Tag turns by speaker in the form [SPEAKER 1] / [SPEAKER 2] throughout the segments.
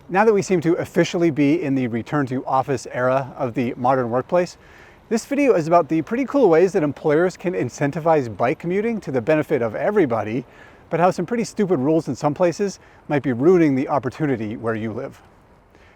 [SPEAKER 1] Now that we seem to officially be in the return to office era of the modern workplace, this video is about the pretty cool ways that employers can incentivize bike commuting to the benefit of everybody, but how some pretty stupid rules in some places might be ruining the opportunity where you live.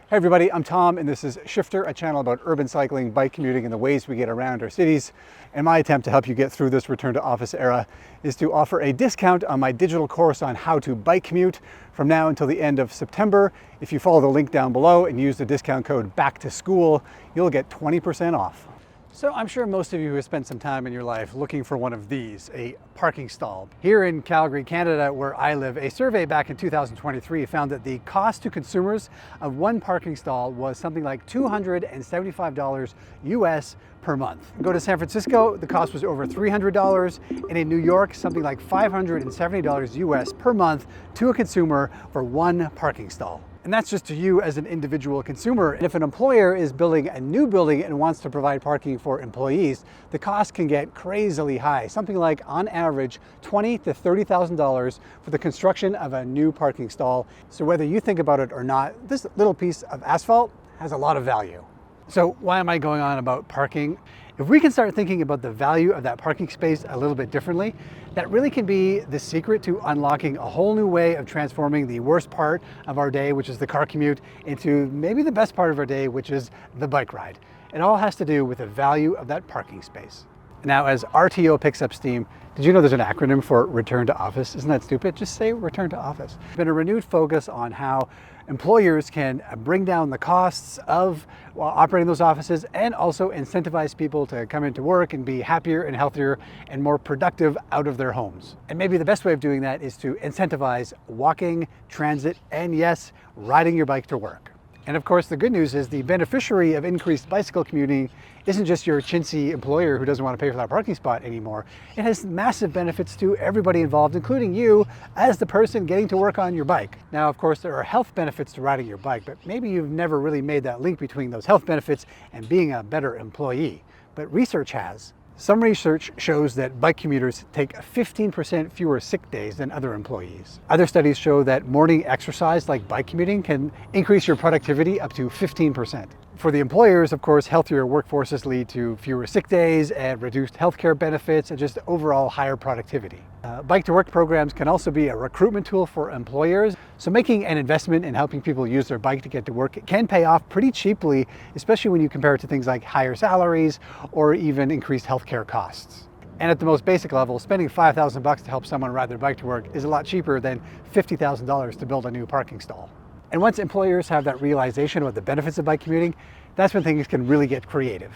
[SPEAKER 1] Hey everybody, I'm Tom and this is Shifter, a channel about urban cycling, bike commuting, and the ways we get around our cities. And my attempt to help you get through this return to office era is to offer a discount on my digital course on how to bike commute from now until the end of September. If you follow the link down below and use the discount code back to school, you'll get 20% off. So I'm sure most of you have spent some time in your life looking for one of these, a parking stall. Here in Calgary, Canada, where I live, a survey back in 2023 found that the cost to consumers of one parking stall was something like $275 US per month. Go to San Francisco, the cost was over $300, and in New York, something like $570 US per month to a consumer for one parking stall. And that's just to you as an individual consumer. And if an employer is building a new building and wants to provide parking for employees, the cost can get crazily high. Something like, on average, $20,000 to $30,000 for the construction of a new parking stall. So whether you think about it or not, this little piece of asphalt has a lot of value. So why am I going on about parking? If we can start thinking about the value of that parking space a little bit differently, that really can be the secret to unlocking a whole new way of transforming the worst part of our day, which is the car commute, into maybe the best part of our day, which is the bike ride. It all has to do with the value of that parking space. Now, as RTO picks up steam, did you know there's an acronym for return to office? Isn't that stupid? Just say return to office. There's been a renewed focus on how employers can bring down the costs of operating those offices and also incentivize people to come into work and be happier and healthier and more productive out of their homes. And maybe the best way of doing that is to incentivize walking, transit, and yes, riding your bike to work. And of course, the good news is the beneficiary of increased bicycle commuting isn't just your chintzy employer who doesn't want to pay for that parking spot anymore. It has massive benefits to everybody involved, including you as the person getting to work on your bike. Now, of course, there are health benefits to riding your bike, but maybe you've never really made that link between those health benefits and being a better employee. But research has. Some research shows that bike commuters take 15% fewer sick days than other employees. Other studies show that morning exercise like bike commuting can increase your productivity up to 15%. For the employers, of course, healthier workforces lead to fewer sick days and reduced healthcare benefits and just overall higher productivity. Bike to work programs can also be a recruitment tool for employers. So making an investment in helping people use their bike to get to work can pay off pretty cheaply, especially when you compare it to things like higher salaries or even increased healthcare costs. And at the most basic level, spending $5,000 to help someone ride their bike to work is a lot cheaper than $50,000 to build a new parking stall. And once employers have that realization about the benefits of bike commuting, that's when things can really get creative.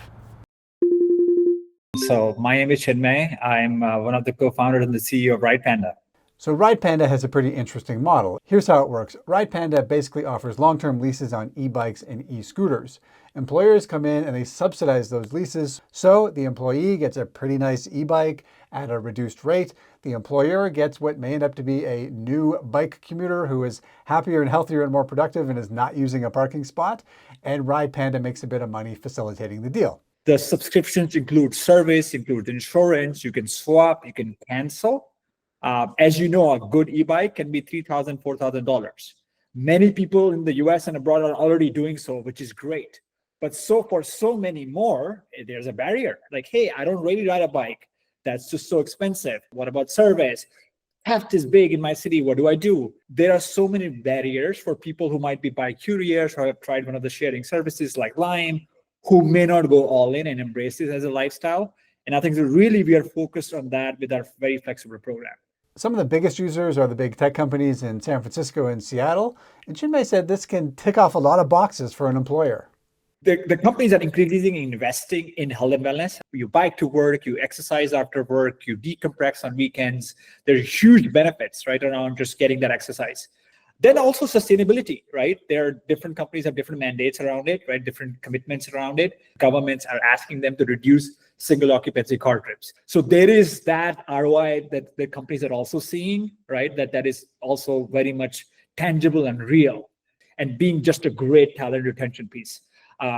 [SPEAKER 2] So my name is Chinmay. I'm one of the co-founders and the CEO of Ride Panda.
[SPEAKER 1] So Ride Panda has a pretty interesting model. Here's how it works. Ride Panda basically offers long-term leases on e-bikes and e-scooters. Employers come in and they subsidize those leases. So the employee gets a pretty nice e-bike at a reduced rate. The employer gets what may end up to be a new bike commuter who is happier and healthier and more productive and is not using a parking spot. And Ride Panda makes a bit of money facilitating the deal.
[SPEAKER 2] The subscriptions include service, include insurance. You can swap, you can cancel. As you know, a good e-bike can be $3,000, $4,000. Many people in the US and abroad are already doing so, which is great. But for so many more, there's a barrier. Like, hey, I don't really ride a bike. That's just so expensive. What about service? Theft is big in my city. What do I do? There are so many barriers for people who might be bike curious or have tried one of the sharing services like Lime, who may not go all in and embrace this as a lifestyle. And I think that really we are focused on that with our very flexible program.
[SPEAKER 1] Some of the biggest users are the big tech companies in San Francisco and Seattle. And Chinmay said this can tick off a lot of boxes for an employer.
[SPEAKER 2] The companies are increasingly investing in health and wellness. You bike to work, you exercise after work, you decompress on weekends. There's huge benefits right around just getting that exercise. Then also sustainability, right? There are different companies have different mandates around it, right? Different commitments around it. Governments are asking them to reduce single occupancy car trips. So there is that ROI that the companies are also seeing, right? That is also very much tangible and real, and being just a great talent retention piece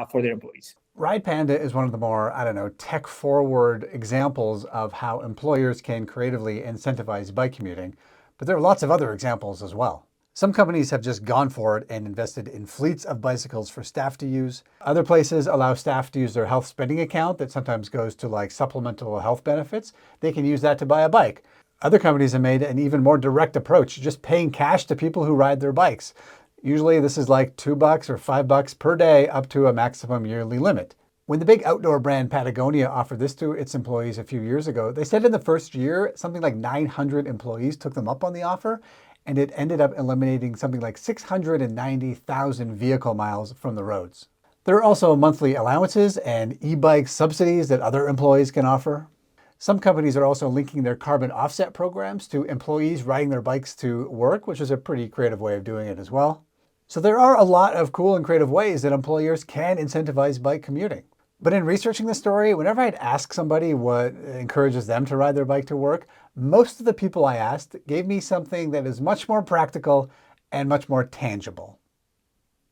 [SPEAKER 2] for their employees.
[SPEAKER 1] Ride Panda is one of the more, tech-forward examples of how employers can creatively incentivize bike commuting. But there are lots of other examples as well. Some companies have just gone for it and invested in fleets of bicycles for staff to use. Other places allow staff to use their health spending account that sometimes goes to like supplemental health benefits. They can use that to buy a bike. Other companies have made an even more direct approach, just paying cash to people who ride their bikes. Usually this is like $2 or $5 per day up to a maximum yearly limit. When the big outdoor brand Patagonia offered this to its employees a few years ago, they said in the first year, something like 900 employees took them up on the offer, and it ended up eliminating something like 690,000 vehicle miles from the roads. There are also monthly allowances and e-bike subsidies that other employees can offer. Some companies are also linking their carbon offset programs to employees riding their bikes to work, which is a pretty creative way of doing it as well. So there are a lot of cool and creative ways that employers can incentivize bike commuting. But in researching the story, whenever I'd ask somebody what encourages them to ride their bike to work, most of the people I asked gave me something that is much more practical and much more tangible.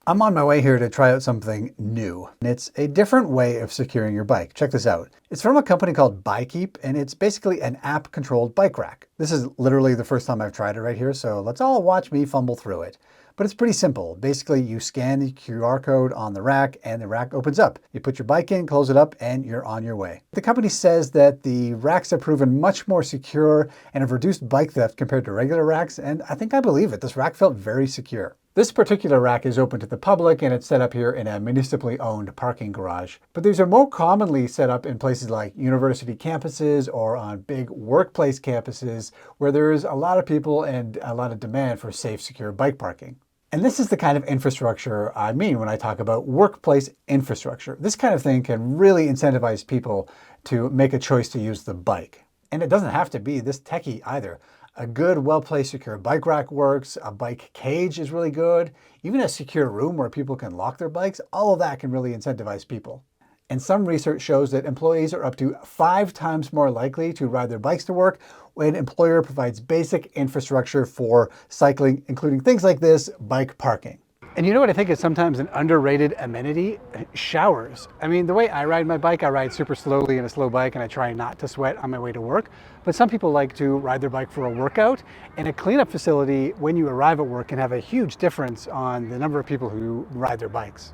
[SPEAKER 1] I'm on my way here to try out something new. It's a different way of securing your bike. Check this out. It's from a company called Bikeep, and it's basically an app-controlled bike rack. This is literally the first time I've tried it right here, so let's all watch me fumble through it. But it's pretty simple. Basically, you scan the QR code on the rack and the rack opens up. You put your bike in, close it up, and you're on your way. The company says that the racks have proven much more secure and have reduced bike theft compared to regular racks, and I think I believe it. This rack felt very secure. This particular rack is open to the public and it's set up here in a municipally owned parking garage. But these are more commonly set up in places like university campuses or on big workplace campuses where there is a lot of people and a lot of demand for safe, secure bike parking. And this is the kind of infrastructure I mean when I talk about workplace infrastructure. This kind of thing can really incentivize people to make a choice to use the bike. And it doesn't have to be this techie either. A good, well-placed, secure bike rack works. A bike cage is really good. Even a secure room where people can lock their bikes, all of that can really incentivize people. And some research shows that employees are up to 5 times more likely to ride their bikes to work when an employer provides basic infrastructure for cycling, including things like this, bike parking. And you know what I think is sometimes an underrated amenity? Showers. I mean, the way I ride my bike, I ride super slowly in a slow bike and I try not to sweat on my way to work. But some people like to ride their bike for a workout, and a cleanup facility when you arrive at work can have a huge difference on the number of people who ride their bikes.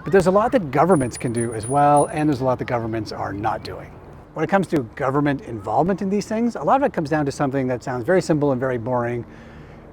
[SPEAKER 1] But there's a lot that governments can do as well, and there's a lot that governments are not doing. When it comes to government involvement in these things, a lot of it comes down to something that sounds very simple and very boring: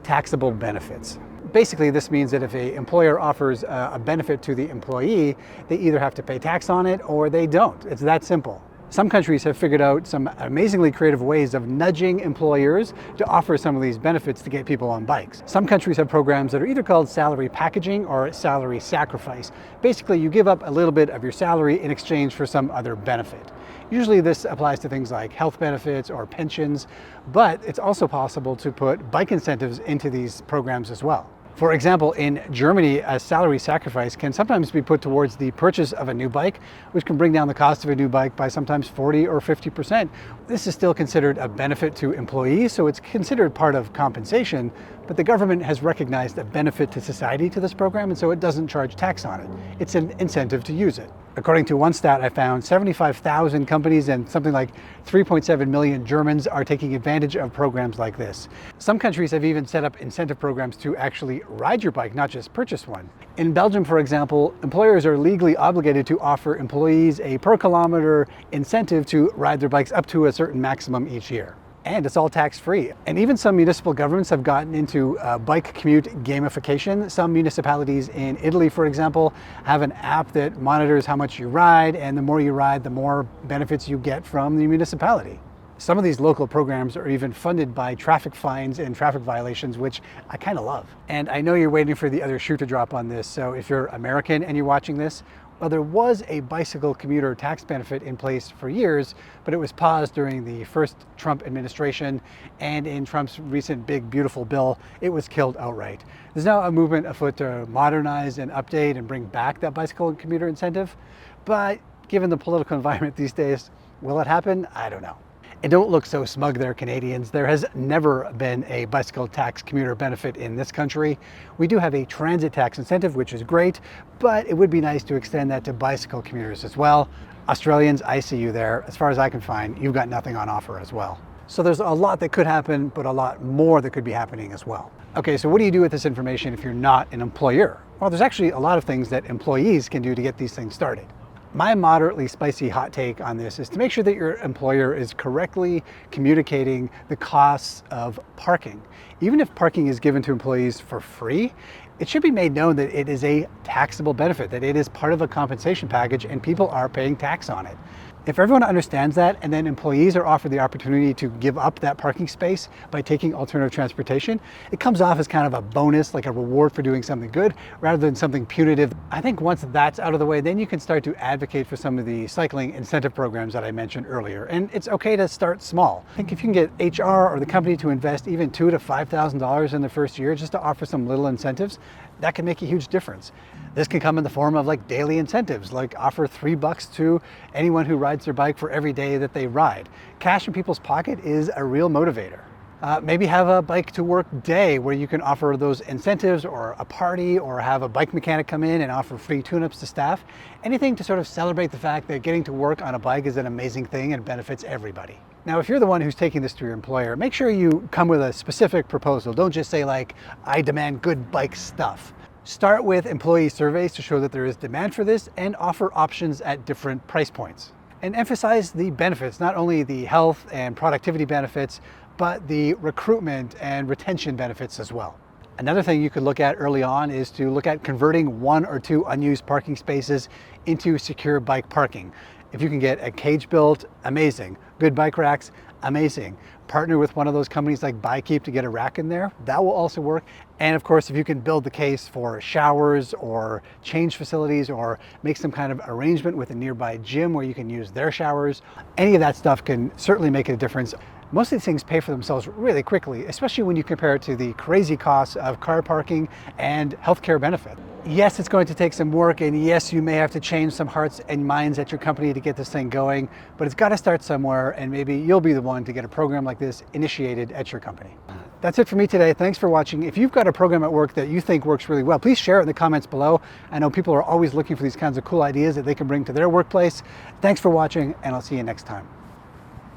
[SPEAKER 1] taxable benefits. Basically, this means that if an employer offers a benefit to the employee, they either have to pay tax on it or they don't. It's that simple. Some countries have figured out some amazingly creative ways of nudging employers to offer some of these benefits to get people on bikes. Some countries have programs that are either called salary packaging or salary sacrifice. Basically, you give up a little bit of your salary in exchange for some other benefit. Usually this applies to things like health benefits or pensions, but it's also possible to put bike incentives into these programs as well. For example, in Germany, a salary sacrifice can sometimes be put towards the purchase of a new bike, which can bring down the cost of a new bike by sometimes 40 or 50%. This is still considered a benefit to employees, so it's considered part of compensation, but the government has recognized a benefit to society to this program, and so it doesn't charge tax on it. It's an incentive to use it. According to one stat I found, 75,000 companies and something like 3.7 million Germans are taking advantage of programs like this. Some countries have even set up incentive programs to actually ride your bike, not just purchase one. In Belgium, for example, employers are legally obligated to offer employees a per kilometer incentive to ride their bikes up to a certain maximum each year. And it's all tax-free. And even some municipal governments have gotten into bike commute gamification. Some municipalities in Italy, for example, have an app that monitors how much you ride, and the more you ride, the more benefits you get from the municipality. Some of these local programs are even funded by traffic fines and traffic violations, which I kind of love. And I know you're waiting for the other shoe to drop on this, so if you're American and you're watching this, well, there was a bicycle commuter tax benefit in place for years, but it was paused during the first Trump administration, and in Trump's recent big, beautiful bill, it was killed outright. There's now a movement afoot to modernize and update and bring back that bicycle commuter incentive, but given the political environment these days, will it happen? I don't know. And don't look so smug there, Canadians. There has never been a bicycle tax commuter benefit in this country. We do have a transit tax incentive, which is great, but it would be nice to extend that to bicycle commuters as well. Australians, I see you there. As far as I can find, you've got nothing on offer as well. So there's a lot that could happen, but a lot more that could be happening as well. Okay, so what do you do with this information if you're not an employer? Well, there's actually a lot of things that employees can do to get these things started. My moderately spicy hot take on this is to make sure that your employer is correctly communicating the costs of parking. Even if parking is given to employees for free, it should be made known that it is a taxable benefit, that it is part of a compensation package and people are paying tax on it. If everyone understands that and then employees are offered the opportunity to give up that parking space by taking alternative transportation, it comes off as kind of a bonus, like a reward for doing something good rather than something punitive. I think once that's out of the way, then you can start to advocate for some of the cycling incentive programs that I mentioned earlier. And it's okay to start small. I think if you can get HR or the company to invest even $2,000 to $5,000 in the first year just to offer some little incentives, that can make a huge difference. This can come in the form of like daily incentives, like offer $3 to anyone who rides their bike for every day that they ride. Cash in people's pocket is a real motivator. Maybe have a bike to work day where you can offer those incentives, or a party, or have a bike mechanic come in and offer free tune-ups to staff. Anything to sort of celebrate the fact that getting to work on a bike is an amazing thing and benefits everybody. Now, if you're the one who's taking this to your employer, make sure you come with a specific proposal. Don't just say like, I demand good bike stuff. Start with employee surveys to show that there is demand for this and offer options at different price points. And emphasize the benefits, not only the health and productivity benefits, but the recruitment and retention benefits as well. Another thing you could look at early on is to look at converting 1 or 2 unused parking spaces into secure bike parking. If you can get a cage built, amazing. Good bike racks, amazing. Partner with one of those companies like BikeKeep to get a rack in there, that will also work. And of course, if you can build the case for showers or change facilities, or make some kind of arrangement with a nearby gym where you can use their showers, any of that stuff can certainly make a difference. Most of these things pay for themselves really quickly, especially when you compare it to the crazy costs of car parking and healthcare benefit. Yes, it's going to take some work, and yes, you may have to change some hearts and minds at your company to get this thing going, but it's got to start somewhere, and maybe you'll be the one to get a program like this initiated at your company. That's it for me today. Thanks for watching. If you've got a program at work that you think works really well, please share it in the comments below. I know people are always looking for these kinds of cool ideas that they can bring to their workplace. Thanks for watching, and I'll see you next time.